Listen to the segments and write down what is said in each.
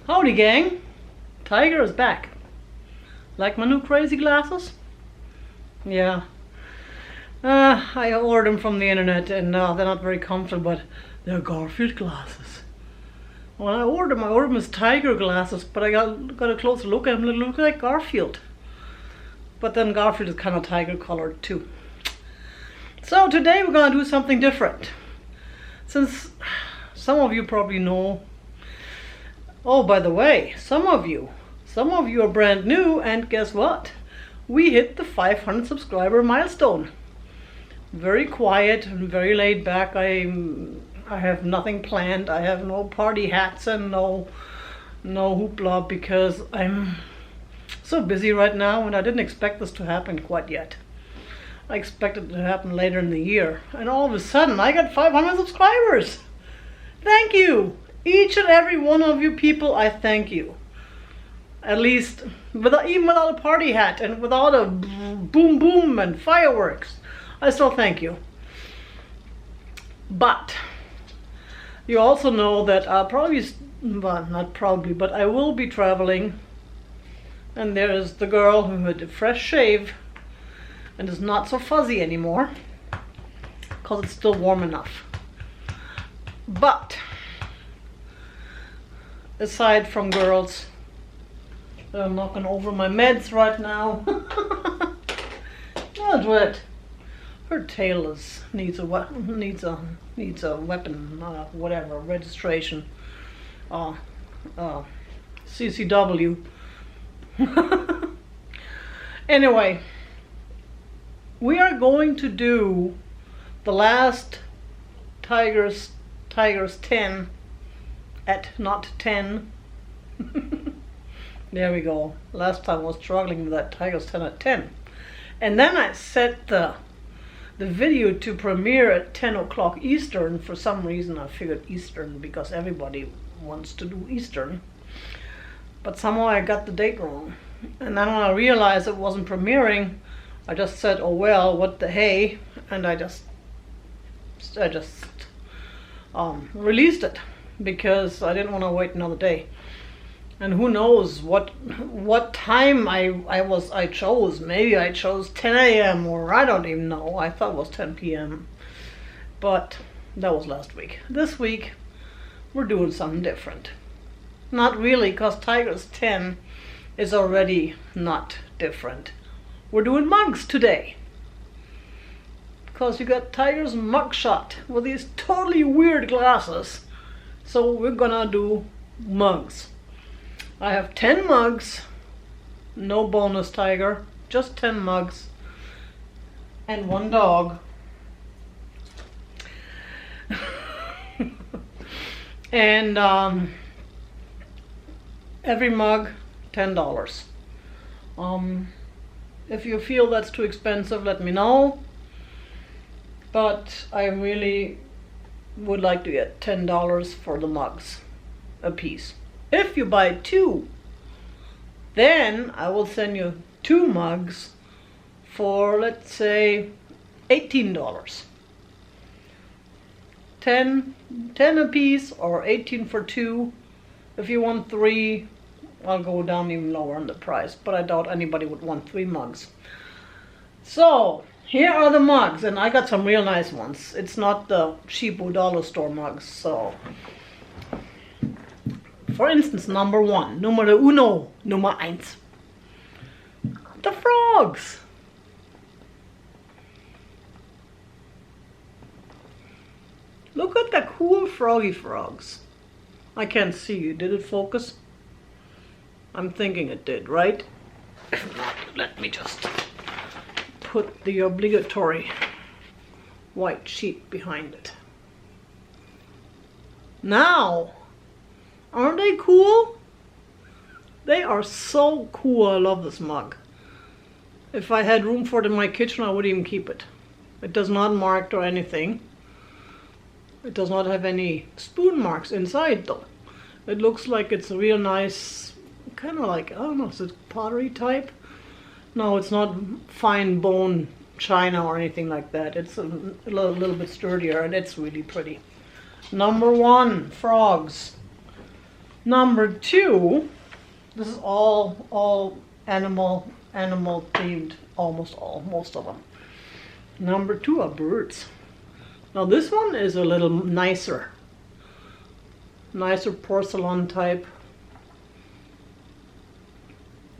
Howdy gang, Tiger is back. Like my new crazy glasses? Yeah. I ordered them from the internet and they're not very comfortable, but they're Garfield glasses. When I ordered them as Tiger glasses, but I got a closer look at them, they look like Garfield. But then Garfield is kind of tiger colored too. So today we're gonna do something different. Since some of you probably know, oh, by the way, some of you are brand new, and guess what? We hit the 500 subscriber milestone. Very quiet and very laid back. I have nothing planned. I have no party hats and no hoopla because I'm so busy right now, and I didn't expect this to happen quite yet. I expected it to happen later in the year, and all of a sudden I got 500 subscribers. Thank you, each and every one of you people. I thank you. At least even without a party hat and without a boom boom and fireworks, I still thank you. But you also know that not probably, but I will be traveling. And there is the girl who had a fresh shave and is not so fuzzy anymore because it's still warm enough. But aside from girls, I'm knocking over my meds right now. That's what. Her tail needs a weapon, whatever, registration. CCW. Anyway, we are going to do the last Tigers 10 at not 10. There we go. Last time I was struggling with that Tigers 10 at 10. And then I set the video to premiere at 10 o'clock Eastern. For some reason I figured Eastern because everybody wants to do Eastern. But somehow I got the date wrong. And then when I realized it wasn't premiering, I just said, oh well, what the hey, and I just released it because I didn't want to wait another day. And who knows what time I chose. Maybe I chose 10 a.m. or I don't even know. I thought it was 10 p.m. But that was last week. This week we're doing something different. Not really, because Tigers 10 is already not different. We're doing mugs today. Because you got Tiger's mugshot with these totally weird glasses. So we're gonna do mugs. I have 10 mugs, no bonus Tiger, just 10 mugs, and one dog. And every mug, $10. If you feel that's too expensive, let me know. But I really would like to get $10 for the mugs a piece. If you buy 2, then I will send you 2 mugs for, let's say, $18. 10 a piece or 18 for 2. If you want 3, I'll go down even lower on the price, but I doubt anybody would want 3 mugs. So here are the mugs, and I got some real nice ones. It's not the cheapo dollar store mugs. So for instance, number 1, numero uno, nummer 1. The frogs. Look at the cool froggy frogs. I can't see you. Did it focus? I'm thinking it did, right? If not, let me just put the obligatory white sheet behind it. Now, aren't they cool? They are so cool. I love this mug. If I had room for it in my kitchen, I would even keep it. It does not mark or anything. It does not have any spoon marks inside though. It looks like it's a real nice, kind of like, I don't know, is it pottery type? No, it's not fine bone china or anything like that. It's a little bit sturdier, and it's really pretty. Number 1, frogs. Number 2, this is all animal themed, most of them. Number 2 are birds. Now this one is a little nicer porcelain type.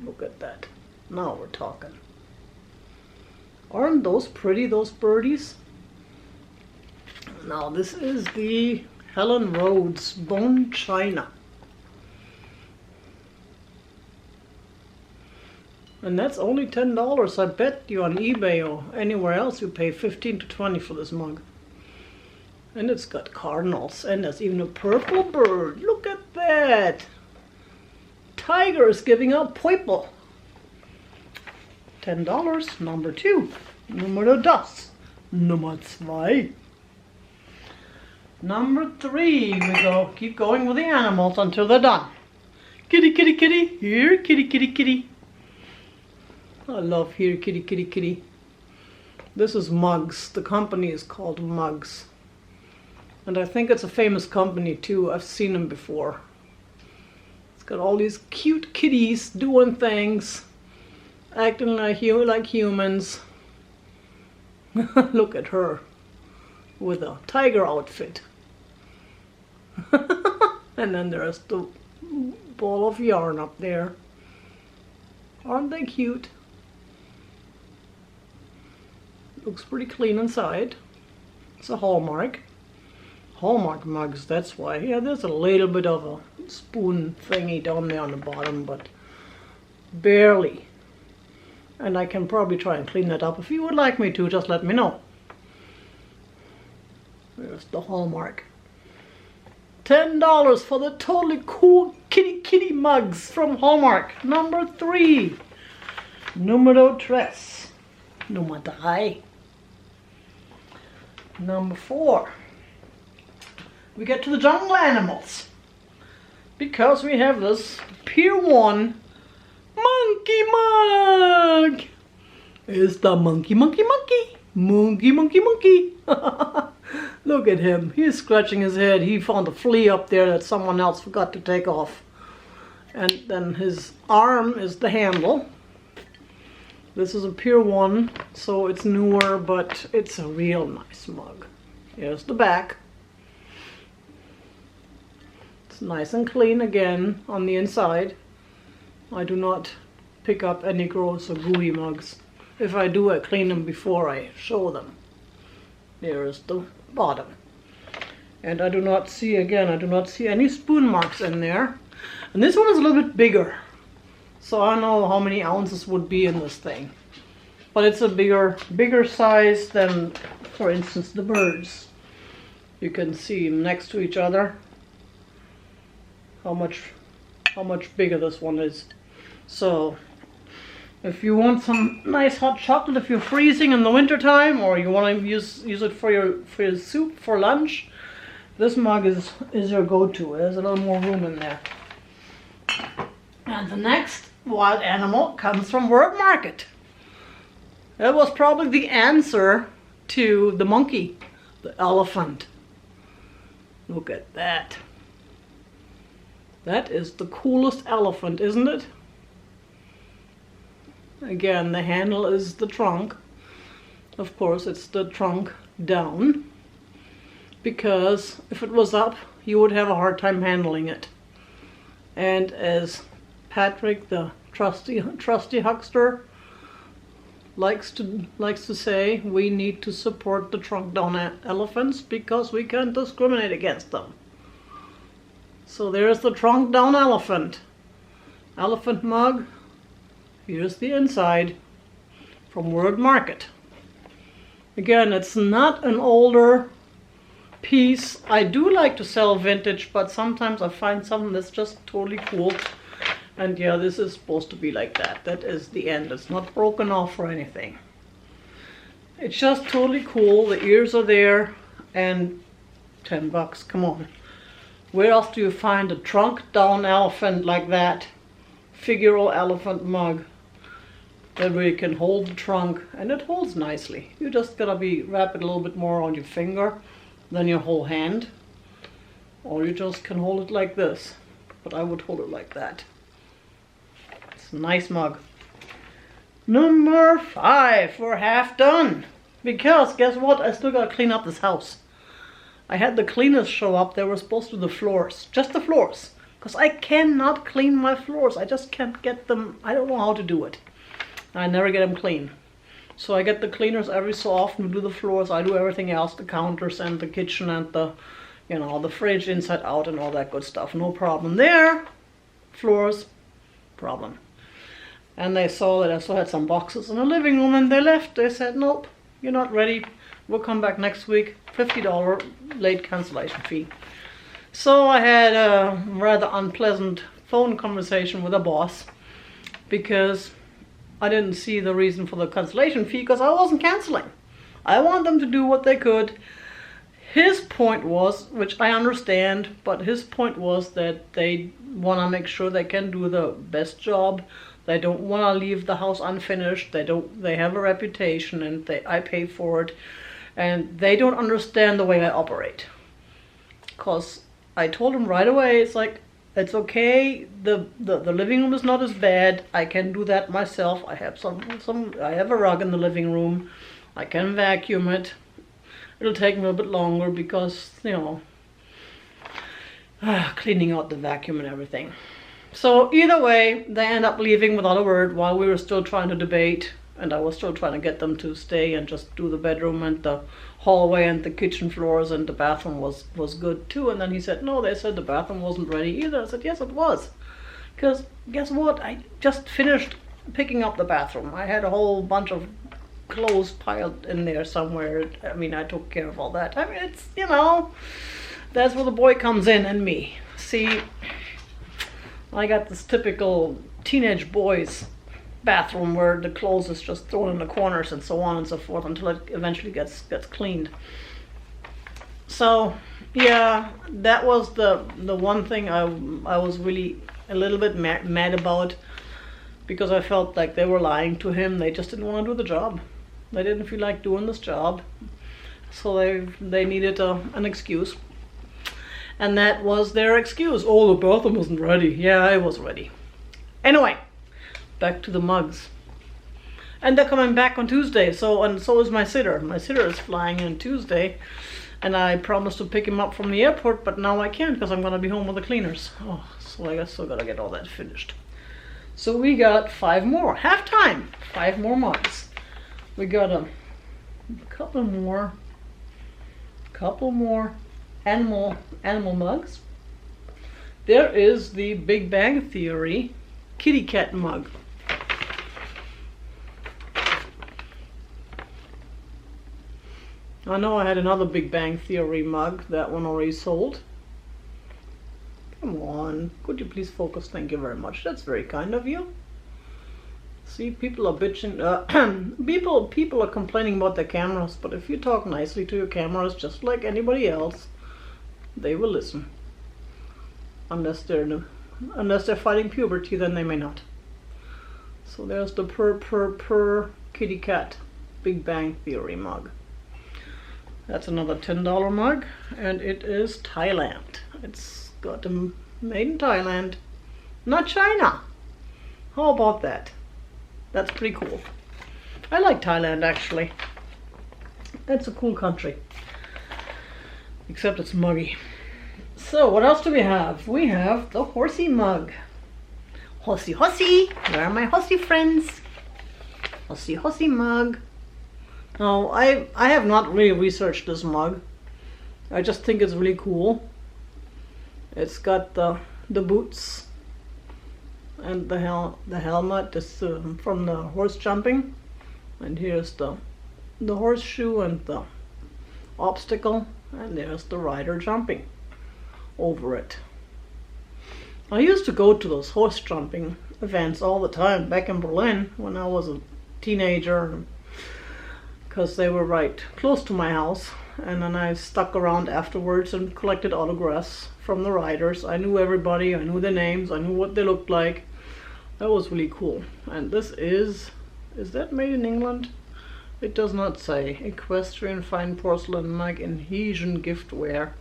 Look at that. Now we're talking. Aren't those pretty, those birdies? Now this is the Helen Rhodes Bone China. And that's only $10. I bet you on eBay or anywhere else you pay 15 to 20 for this mug. And it's got cardinals, and there's even a purple bird. Look at that! Tigers giving out purple. $10. Number 2. Nummer das. Nummer 2. Number 3. We go. Keep going with the animals until they're done. Kitty, kitty, kitty. Here, kitty, kitty, kitty. I love here, kitty, kitty, kitty. This is Mugs. The company is called Mugs. And I think it's a famous company too. I've seen them before. It's got all these cute kitties doing things, acting like humans. Look at her with a tiger outfit. And then there's the ball of yarn up there. Aren't they cute? Looks pretty clean inside. It's a Hallmark. Hallmark mugs, that's why. Yeah, there's a little bit of a spoon thingy down there on the bottom, but barely. And I can probably try and clean that up. If you would like me to, just let me know. There's the Hallmark. $10 for the totally cool kitty mugs from Hallmark. Number 3. Numero 3. Nummer 3. Number 4. We get to the jungle animals. Because we have this Pier 1 monkey mug. It's the monkey. Look at him. He's scratching his head. He found a flea up there that someone else forgot to take off. And then his arm is the handle. This is a Pier 1, so it's newer, but it's a real nice mug. Here's the back. It's nice and clean again on the inside. I do not pick up any gross or gooey mugs. If I do, I clean them before I show them. There's the bottom. And I do not see any spoon marks in there. And this one is a little bit bigger. So I don't know how many ounces would be in this thing. But it's a bigger size than, for instance, the birds. You can see them next to each other. How much bigger this one is. So if you want some nice hot chocolate, if you're freezing in the winter time, or you want to use it for your soup for lunch, this mug is your go-to. There's a little more room in there. And the next wild animal comes from World Market. That was probably the answer to the monkey, the elephant. Look at that. That is the coolest elephant, isn't it? Again, the handle is the trunk. Of course, it's the trunk down, because if it was up, you would have a hard time handling it. And as Patrick, the trusty huckster, likes to say, we need to support the trunk down elephants because we can't discriminate against them. So there's the trunk down elephant. Elephant mug. Here's the inside from World Market. Again, it's not an older piece. I do like to sell vintage, but sometimes I find something that's just totally cool. And yeah, this is supposed to be like that. That is the end. It's not broken off or anything. It's just totally cool. The ears are there, and $10. Come on. Where else do you find a trunk down elephant like that? Figural elephant mug. That way you can hold the trunk, and it holds nicely. You just gotta wrap it a little bit more on your finger than your whole hand. Or you just can hold it like this. but I would hold it like that. It's a nice mug. Number 5, we're half done. Because guess what? I still gotta clean up this house. I had the cleaners show up. They were supposed to do the floors, just the floors. Because I cannot clean my floors. I just can't get them. I don't know how to do it. I never get them clean. So I get the cleaners every so often to do the floors. I do everything else, the counters and the kitchen and the, you know, the fridge inside out and all that good stuff. No problem there. Floors, problem. And they saw that I still had some boxes in the living room and they left. They said, nope, you're not ready. We'll come back next week. $50 late cancellation fee. So I had a rather unpleasant phone conversation with the boss because I didn't see the reason for the cancellation fee because I wasn't canceling. I want them to do what they could. His point was, which I understand, but his point was that they want to make sure they can do the best job. They don't want to leave the house unfinished. They have a reputation and I pay for it. And they don't understand the way I operate. Because I told them right away, it's like, it's okay, the living room is not as bad. I can do that myself. I have I have a rug in the living room. I can vacuum it. It'll take me a little bit longer because, you know, cleaning out the vacuum and everything. So either way, they end up leaving without a word while we were still trying to debate. And I was still trying to get them to stay and just do the bedroom and the hallway and the kitchen floors, and the bathroom was good too. And then he said, no, they said the bathroom wasn't ready either. I said, yes, it was. Because guess what? I just finished picking up the bathroom. I had a whole bunch of clothes piled in there somewhere. I mean, I took care of all that. I mean, it's, you know, that's where the boy comes in and me. See, I got this typical teenage boys bathroom where the clothes is just thrown in the corners and so on and so forth until it eventually gets cleaned. So yeah, that was the one thing I was really a little bit mad about, because I felt like they were lying to him. They just didn't want to do the job. They didn't feel like doing this job, so they needed an excuse, and that was their excuse. Oh, the bathroom wasn't ready. Yeah, it was ready. Anyway, back to the mugs. And they're coming back on Tuesday, so is my sitter. My sitter is flying in Tuesday, and I promised to pick him up from the airport, but now I can't because I'm gonna be home with the cleaners. Oh, so I guess I gotta get all that finished. So we got 5 more, half time, 5 more mugs. We got a couple more animal mugs. There is the Big Bang Theory kitty cat mug. I know I had another Big Bang Theory mug. That one already sold. Come on, could you please focus? Thank you very much. That's very kind of you. See, people are bitching. People are complaining about their cameras, but if you talk nicely to your cameras, just like anybody else, they will listen. Unless they're fighting puberty, then they may not. So there's the purr kitty cat Big Bang Theory mug. That's another $10 mug, and it is Thailand. It's got them made in Thailand, not China. How about that? That's pretty cool. I like Thailand, actually. It's a cool country. Except it's muggy. So what else do we have? We have the horsey mug. Horsey, horsey. Where are my horsey friends? Horsey, horsey mug. Now, I have not really researched this mug. I just think it's really cool. It's got the boots and the helmet. This from the horse jumping. And here's the horseshoe and the obstacle. And there's the rider jumping over it. I used to go to those horse jumping events all the time back in Berlin when I was a teenager, because they were right close to my house. And then I stuck around afterwards and collected autographs from the riders. I knew everybody, I knew their names, I knew what they looked like. That was really cool. And this is that made in England? It does not say. Equestrian fine porcelain mug, adhesion giftware.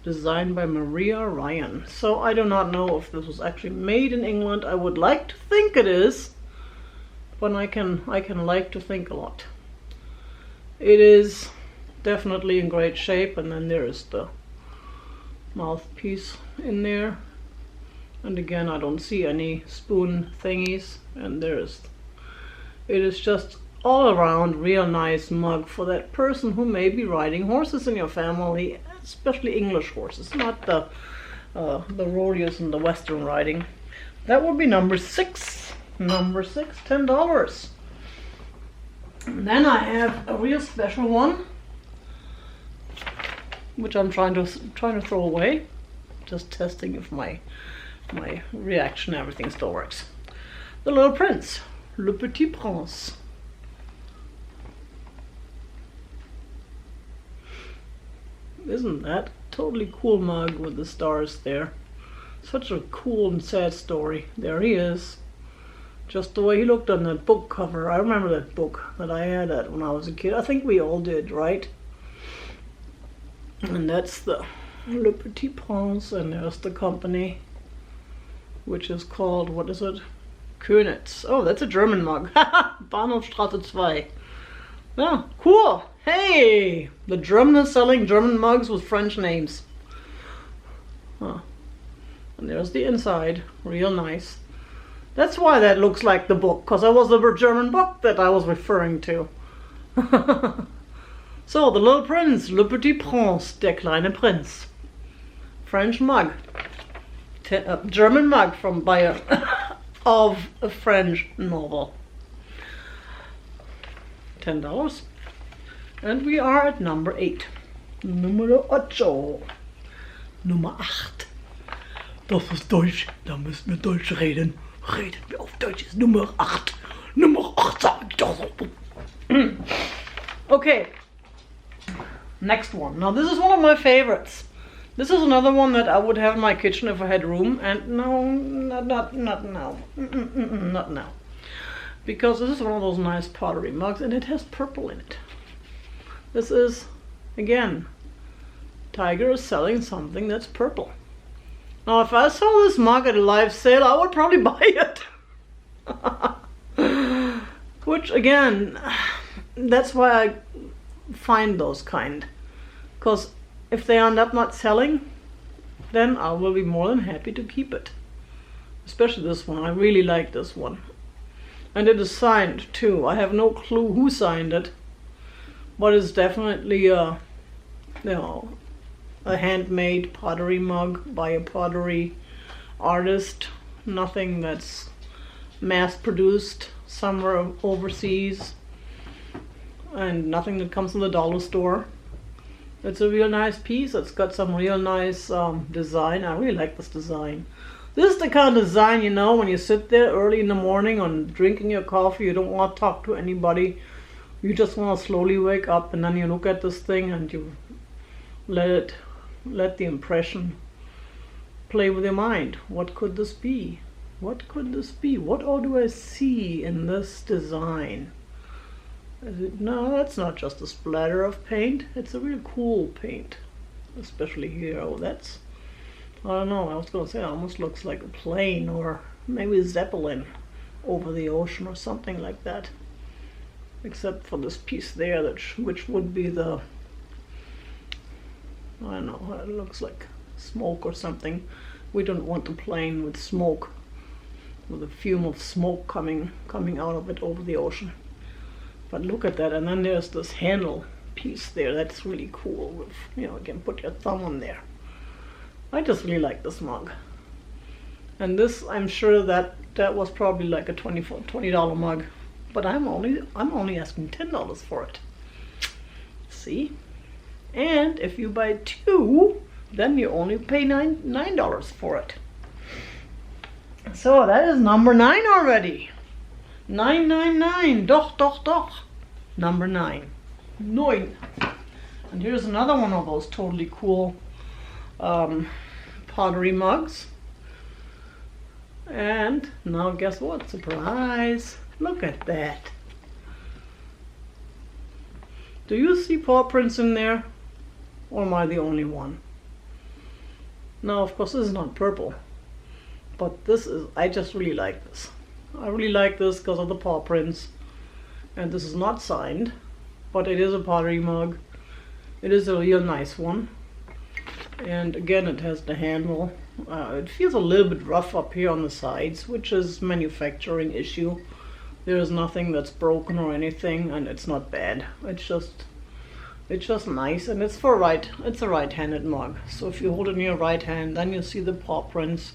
designed by Maria Ryan. So I do not know if this was actually made in England. I would like to think it is, but I can like to think a lot. It is definitely in great shape, and then there is the mouthpiece in there. And again, I don't see any spoon thingies, and it is just all around real nice mug for that person who may be riding horses in your family, especially English horses, not the rodeos and the Western riding. That would be number 6. Number 6, $10. And then I have a real special one, which I'm trying to throw away. Just testing if my reaction, everything still works. The Little Prince, Le Petit Prince. Isn't that totally cool mug with the stars there? Such a cool and sad story. There he is. Just the way he looked on that book cover. I remember that book that I had when I was a kid. I think we all did, right? And that's the Le Petit Prince, and there's the company, which is called, what is it? Könitz. Oh, that's a German mug. Bahnhofstraße 2. Yeah, cool. Hey, the German is selling German mugs with French names. Huh. And there's the inside, real nice. That's why that looks like the book, because that was the German book that I was referring to. So, the Little Prince, Le Petit Prince, der kleine Prinz. French mug. German mug of a French novel. $10. And we are at number 8. Numero 8. Nummer 8. Das ist Deutsch, da müssen wir Deutsch reden. Reden wir auf Deutsch, ist Nummer 8. Nummer 8. Okay. Next one. Now this is one of my favorites. This is another one that I would have in my kitchen if I had room, and no, not now. Not now. Because this is one of those nice pottery mugs, and it has purple in it. This is, again, Tiger is selling something that's purple. Now if I saw this mug at a live sale, I would probably buy it. Which again, that's why I find those kind. Because if they end up not selling, then I will be more than happy to keep it. Especially this one. I really like this one. And it is signed too. I have no clue who signed it. But it's definitely a handmade pottery mug by a pottery artist. Nothing that's mass produced somewhere overseas. And nothing that comes from the dollar store. It's a real nice piece. It's got some real nice design. I really like this design. This is the kind of design, you know, when you sit there early in the morning and drinking your coffee, you don't want to talk to anybody. You just want to slowly wake up, and then you look at this thing and you let the impression play with your mind. What could this be? What could this be? What all do I see in this design? No, that's not just a splatter of paint. It's a real cool paint. Especially here. Oh, that's, I don't know, I was going to say it almost looks like a plane or maybe a Zeppelin over the ocean or something like that. Except for this piece there, which would be the, I don't know, it looks like smoke or something. We don't want the plane with smoke, with a fume of smoke coming out of it over the ocean. But look at that, and then there's this handle piece there. That's really cool. With, you know, you can put your thumb on there. I just really like this mug. And this, I'm sure that was probably like a $20 mug. But I'm only asking $10 for it. See? And if you buy 2, then you only pay $9 for it. So that is number 9 already. 999. Doch. Number 9. 9. And here's another one of those totally cool pottery mugs. And now guess what? Surprise! Look at that. Do you see paw prints in there? Or am I the only one? Now, of course, this is not purple, but this is, I just really like this. I really like this because of the paw prints. And this is not signed, but it is a pottery mug. It is a real nice one. And again, it has the handle. It feels a little bit rough up here on the sides, which is manufacturing issue. There is nothing that's broken or anything, and it's not bad. It's just nice, and it's it's a right-handed mug. So if you hold it in your right hand, then you see the paw prints.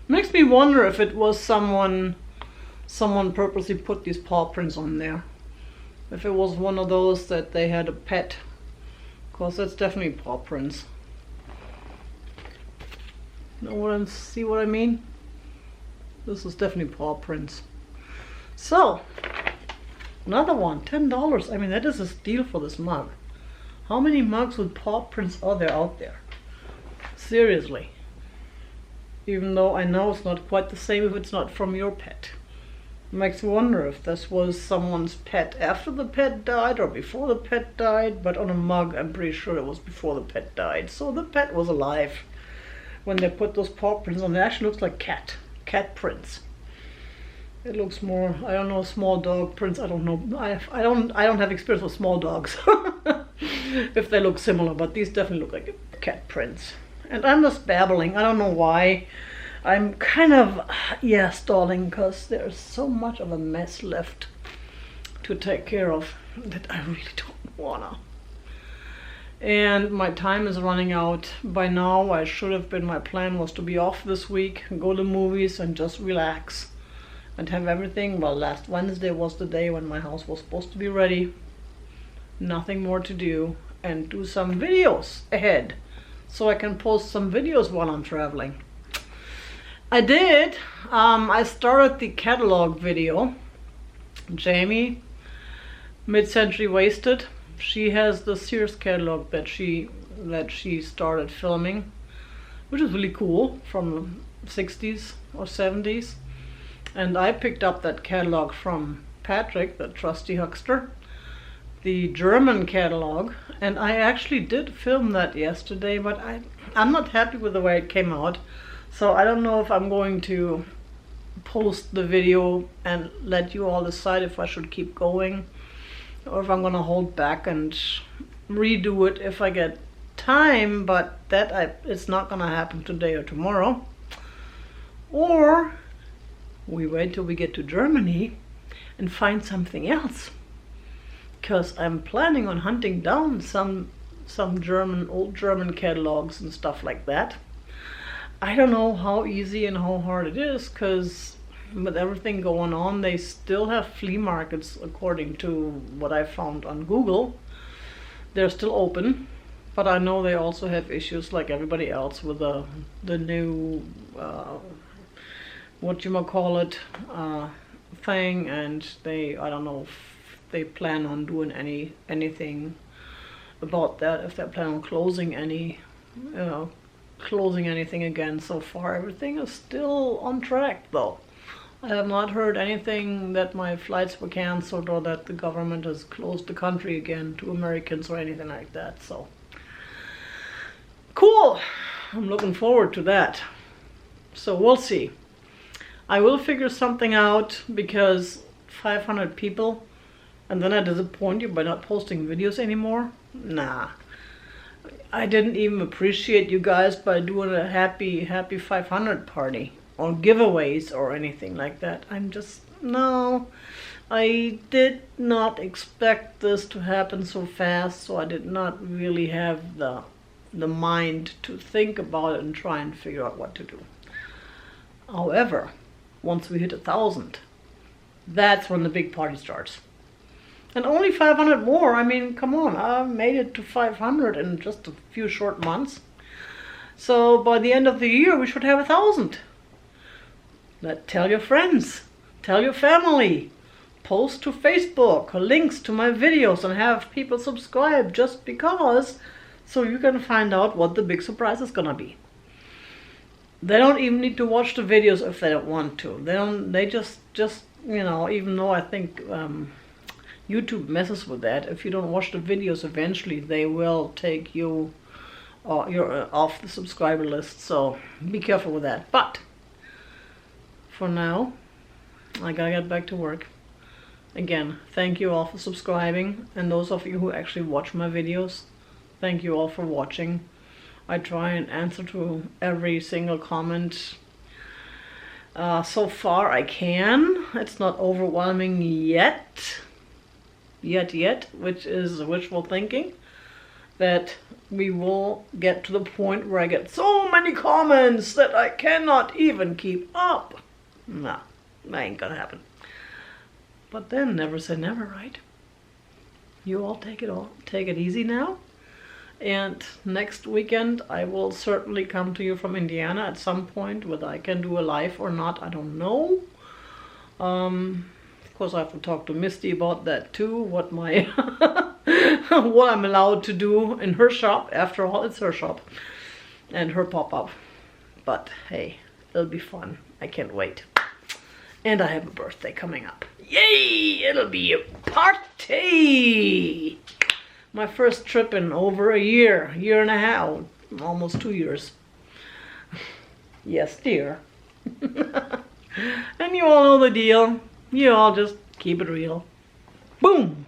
Makes me wonder if it was someone purposely put these paw prints on there. If it was one of those that they had a pet, because that's definitely paw prints. See what I mean? This is definitely paw prints. So, another one, $10. I mean, that is a steal for this mug. How many mugs with paw prints are there out there? Seriously. Even though I know it's not quite the same if it's not from your pet. It makes me wonder if this was someone's pet after the pet died or before the pet died, but on a mug I'm pretty sure it was before the pet died. So the pet was alive when they put those paw prints on. It actually looks like cat prints. It looks more, I don't know, small dog prints. I don't know. I don't have experience with small dogs if they look similar, but these definitely look like cat prints. And I'm just babbling. I don't know why. I'm kind of, stalling because there's so much of a mess left to take care of that I really don't wanna. And my time is running out. By now, my plan was to be off this week, go to movies and just relax and have everything. Well, last Wednesday was the day when my house was supposed to be ready. Nothing more to do, and do some videos ahead so I can post some videos while I'm traveling. I did. I started the catalog video. Jamie, Mid-Century Wasted, she has the Sears catalog that she started filming, which is really cool, from the 60s or 70s. And I picked up that catalog from Patrick, the trusty huckster, the German catalog, and I actually did film that yesterday, but I'm not happy with the way it came out. So I don't know if I'm going to post the video and let you all decide if I should keep going, or if I'm gonna hold back and redo it if I get time, but it's not gonna happen today or tomorrow. Or we wait till we get to Germany and find something else, because I'm planning on hunting down some old German catalogs and stuff like that. I don't know how easy and how hard it is, because with everything going on, they still have flea markets, according to what I found on Google. They're still open, but I know they also have issues like everybody else with the new thing, and I don't know if they plan on doing anything about that, if they plan on closing anything again. So far everything is still on track though. I have not heard anything that my flights were canceled or that the government has closed the country again to Americans or anything like that. So cool, I'm looking forward to that. So we'll see. I will figure something out, because 500 people and then I disappoint you by not posting videos anymore? Nah. I didn't even appreciate you guys by doing a happy 500 party or giveaways or anything like that. No, I did not expect this to happen so fast, so I did not really have the mind to think about it and try and figure out what to do. However, once we hit 1,000, that's when the big party starts. And only 500 more. I mean, come on, I made it to 500 in just a few short months. So by the end of the year, we should have 1,000. Tell your friends, tell your family, post to Facebook links to my videos and have people subscribe just because, so you can find out what the big surprise is gonna be. They don't even need to watch the videos if they don't want to. They just even though I think YouTube messes with that. If you don't watch the videos, eventually they will take you you're off the subscriber list, so be careful with that. But for now, I gotta get back to work. Again, thank you all for subscribing, and those of you who actually watch my videos, thank you all for watching. I try and answer to every single comment. So far I can. It's not overwhelming yet, which is wishful thinking, that we will get to the point where I get so many comments that I cannot even keep up. Nah, that ain't gonna happen. But then never say never, right? You all take it easy now. And next weekend I will certainly come to you from Indiana at some point. Whether I can do a live or not, I don't know. Of course I have to talk to Misty about that too, what my what I'm allowed to do in her shop. After all, it's her shop and her pop-up. But hey, it'll be fun. I can't wait. And I have a birthday coming up. Yay! It'll be a party! My first trip in over a year and a half, almost 2 years. Yes, dear. And you all know the deal. You all just keep it real. Boom!